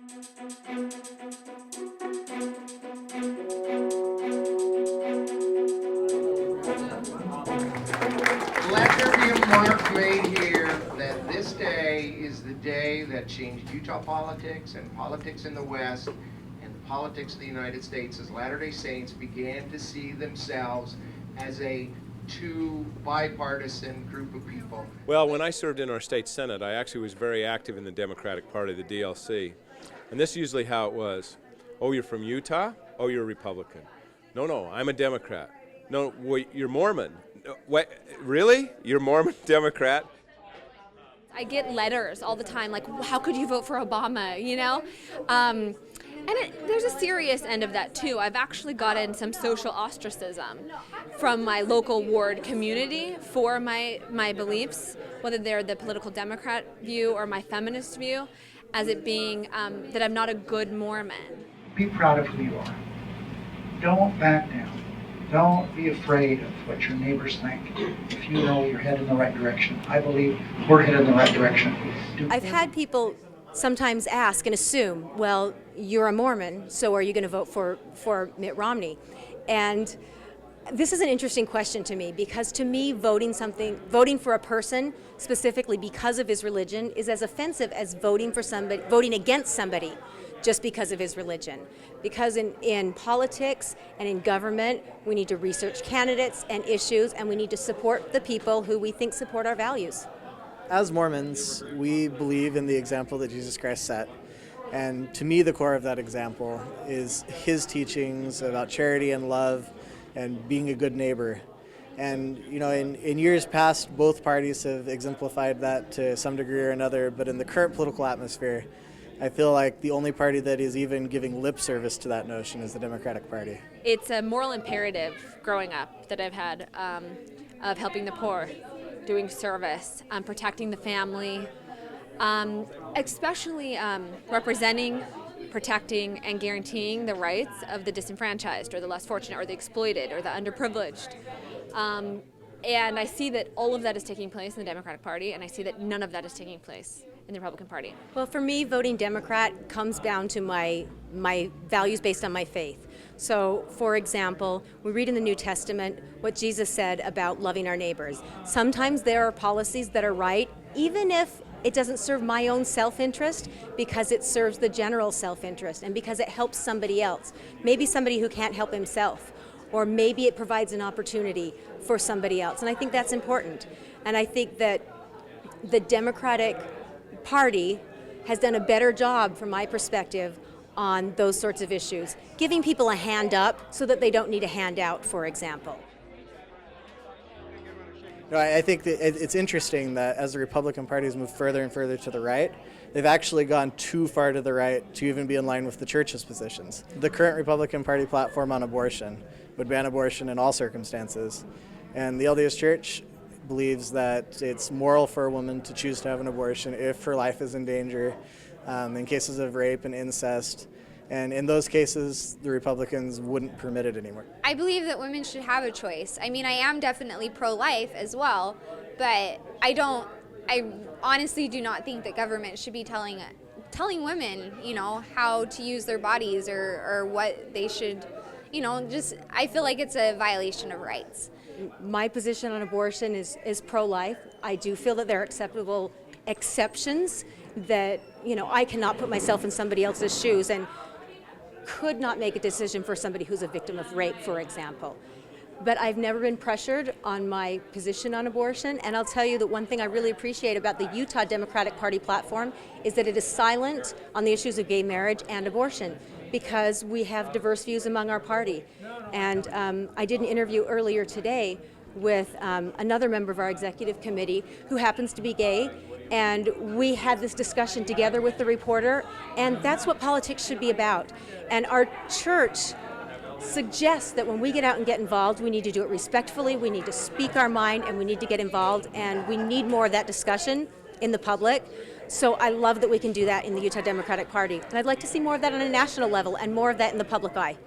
Let there be a mark made here that this day is the day that changed Utah politics and politics in the West and the politics of the United States as Latter-day Saints began to see themselves as a two bipartisan group of people. Well, when I served in our state Senate, I actually was very active in the Democratic Party, the DLC. And this is usually how it was. Oh, you're from Utah? Oh, you're a Republican. No, I'm a Democrat. No, wait, you're Mormon. What, really? You're Mormon Democrat? I get letters all the time, like, how could you vote for Obama, you know? And there's a serious end of that, too. I've actually gotten some social ostracism from my local ward community for my beliefs, whether they're the political Democrat view or my feminist view, as it being that I'm not a good Mormon. Be proud of who you are. Don't back down. Don't be afraid of what your neighbors think if you know you're headed in the right direction. I believe we're headed in the right direction. I've had people sometimes ask and assume, well, you're a Mormon, so are you going to vote for Mitt Romney? And this is an interesting question to me, because to me, voting for a person specifically because of his religion is as offensive as voting against somebody just because of his religion. Because in politics and in government, we need to research candidates and issues, and we need to support the people who we think support our values. As Mormons, we believe in the example that Jesus Christ set. And to me, the core of that example is his teachings about charity and love and being a good neighbor. And you know, in years past, both parties have exemplified that to some degree or another, but in the current political atmosphere, I feel like the only party that is even giving lip service to that notion is the Democratic Party. It's a moral imperative growing up that I've had of helping the poor, doing service, protecting the family, especially representing, protecting, and guaranteeing the rights of the disenfranchised or the less fortunate or the exploited or the underprivileged. And I see that all of that is taking place in the Democratic Party, and I see that none of that is taking place in the Republican Party. Well, for me, voting Democrat comes down to my values based on my faith. So, for example, we read in the New Testament what Jesus said about loving our neighbors. Sometimes there are policies that are right, even if it doesn't serve my own self-interest, because it serves the general self-interest and because it helps somebody else, maybe somebody who can't help himself, or maybe it provides an opportunity for somebody else. And I think that's important. And I think that the Democratic Party has done a better job, from my perspective, on those sorts of issues, giving people a hand up so that they don't need a handout, for example. No, I think that it's interesting that as the Republican Party has moved further and further to the right, they've actually gone too far to the right to even be in line with the church's positions. The current Republican Party platform on abortion would ban abortion in all circumstances, and the LDS Church believes that it's moral for a woman to choose to have an abortion if her life is in danger, in cases of rape and incest. And in those cases, the Republicans wouldn't permit it anymore. I believe that women should have a choice. I mean, I am definitely pro-life as well, but I honestly do not think that government should be telling women, you know, how to use their bodies or what they should, you know, I feel like it's a violation of rights. My position on abortion is pro-life. I do feel that there are acceptable exceptions that, you know, I cannot put myself in somebody else's shoes and could not make a decision for somebody who's a victim of rape, for example. But I've never been pressured on my position on abortion, and I'll tell you that one thing I really appreciate about the Utah Democratic Party platform is that it is silent on the issues of gay marriage and abortion, because we have diverse views among our party. And I did an interview earlier today with another member of our executive committee who happens to be gay, and we had this discussion together with the reporter, and that's what politics should be about. And our church suggests that when we get out and get involved, we need to do it respectfully, we need to speak our mind, and we need to get involved, and we need more of that discussion in the public. So I love that we can do that in the Utah Democratic Party. And I'd like to see more of that on a national level and more of that in the public eye.